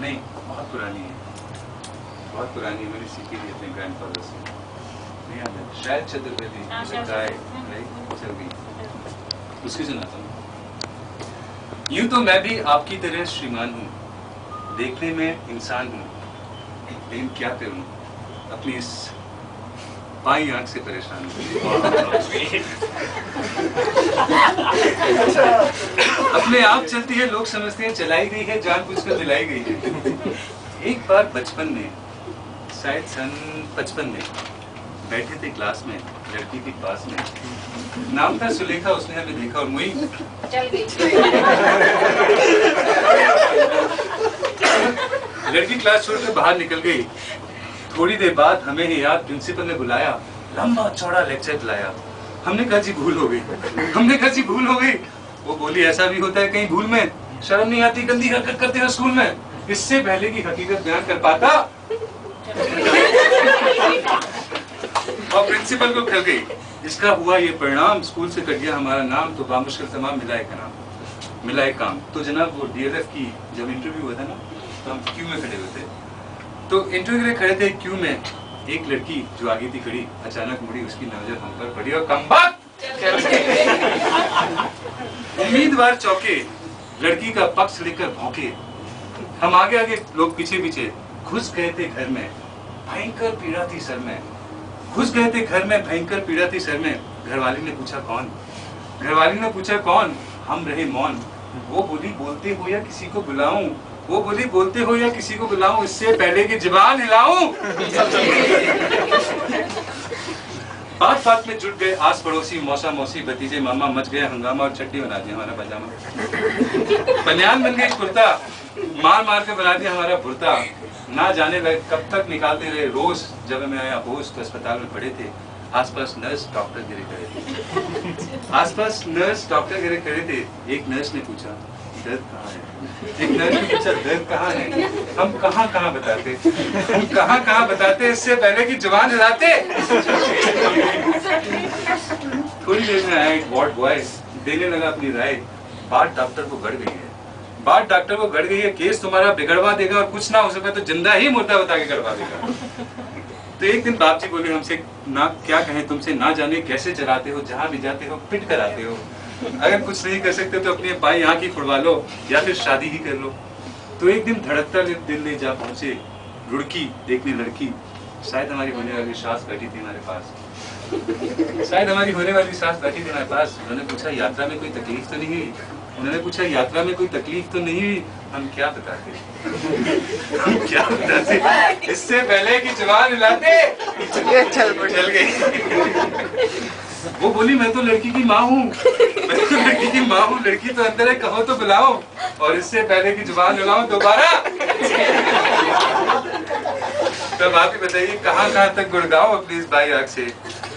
नहीं, बहुत पुरानी है, बहुत पुरानी है। मैंने सीखी थी अपने ग्रैंडफादर से। नहीं याद है, शायद चतुर्वेदी चल गई, उसकी सुनाता हूँ। यूं तो मैं भी आपकी तरह श्रीमान हूँ, देखने में इंसान हूँ, लेकिन क्या करूँ अपनी इस बाई आंख से परेशान हूँ। अपने आप चलती है, लोग समझते हैं चलाई गई है, जानबूझकर दिलाई गई है। एक बार बचपन में, शायद सन 55 में, बैठे थे क्लास में, लड़की के पास में, नाम था सुलेखा। उसने हमें देखा और मुई चल गई। लड़की क्लास छोड़कर बाहर निकल गई। थोड़ी देर बाद हमें ही याद प्रिंसिपल ने बुलाया, लंबा चौड़ा लेक्चर दिलाया। हमने कहा जी भूल हो गई, हमने कहा जी भूल हो गई। वो बोली ऐसा भी होता है कहीं भूल में, शर्म नहीं आती, गंदी हरकत करते हैं स्कूल में। इससे पहले की हकीकत बयान कर पाता और प्रिंसिपल को खल गई। इसका हुआ ये परिणाम, स्कूल से कट गया हमारा नाम। तो बामुश्किल तमाम मिला एक नाम, मिला एक काम। तो जनाब वो डीएलएफ की जब इंटरव्यू हुआ था ना, तो हम क्यू में खड़े हुए थे। तो इंटरव्यू के लिए खड़े थे क्यू में। एक लड़की जो आगे थी खड़ी अचानक मुड़ी, उसकी नजर हम पर पड़ी और कमबख्त उम्मीदवार चौके, लड़की का पक्ष लेकर भौंके। हम आगे आगे, लोग पीछे पीछे। घुस गए थे घर में, भयंकर पीड़ा थी सर में। घुस गए थे घर में, भयंकर पीड़ा थी सर में। घरवाली ने पूछा कौन, घरवाली ने पूछा कौन। हम रहे मौन। वो बोली बोलते हो या किसी को बुलाऊं, वो बोली बोलते हो या किसी को बुलाऊं, इससे पहले कि जुबान हिलाऊं। बात बात में जुट गए आस पड़ोसी, मौसा मौसी, भतीजे, मामा। मच गया हंगामा और चट्टी बना दी हमारा पजामा। बनियान बन गई कुर्ता, मार मार के बना दिया हमारा भुर्ता। ना जाने लगे कब तक निकालते रहे रोज। जब मैं आया होश तो अस्पताल में पड़े थे। आसपास नर्स डॉक्टर गिरे खड़े थे, आसपास नर्स डॉक्टर गिरे खड़े थे। एक नर्स ने पूछा दर्द कहाँ है, एक नर्स ने पूछा दर्द कहाँ है। हम कहाँ कहाँ बताते, हम कहाँ कहाँ बताते, इससे पहले कि जुबान हिलाते। थोड़ी देर में आया एक वार्ड बॉय, देने लगा अपनी राय। बात डॉक्टर को गड़ गई है, बात डॉक्टर को गड़ गई है। केस तुम्हारा बिगड़वा देगा और कुछ ना हो सका तो जिंदा ही मुर्दा बता के करवा देगा। तो एक दिन बाप जी बोले हमसे, ना क्या कहें तुमसे, ना जाने कैसे चलाते हो, जहाँ भी जाते हो पिट कर आते हो। अगर कुछ नहीं कर सकते तो अपनी बाई आंख ही फुड़वा लो या फिर शादी ही कर लो। तो एक दिन धड़कता दिल ले जा पहुंचे रुड़की देखने लड़की। शायद हमारी होने वाली सास बैठी थी हमारे पास, शायद हमारी होने वाली सास बैठी थी हमारे पास। उन्होंने पूछा यात्रा में कोई तकलीफ तो नहीं हुई, उन्होंने पूछा यात्रा में कोई तकलीफ तो नहीं हुई। हम क्या बताते, हम क्या बताते, इससे पहले कि जुबान हिलाते चल गई। वो बोली मैं तो लड़की की माँ हूँ, मैं तो लड़की की माँ हूँ। लड़की तो अंदर है, कहो तो बुलाओ, और इससे पहले कि जुबान हिलाओ दोबारा। तब आप ही बताइए कहाँ कहाँ तक गुड़गाओ अपनी इस बाई आँख से।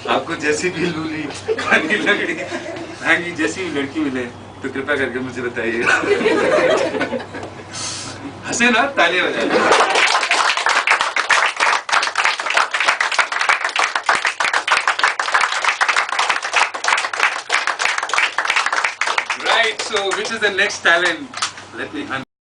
आपको जैसी भी लूली, काली लगड़ी, भांगी जैसी भी लड़की मिले तो कृपया करके मुझे बताइए। हंसे ना, तालियां बजाएं। Right, so which is the next talent? Let me hunt.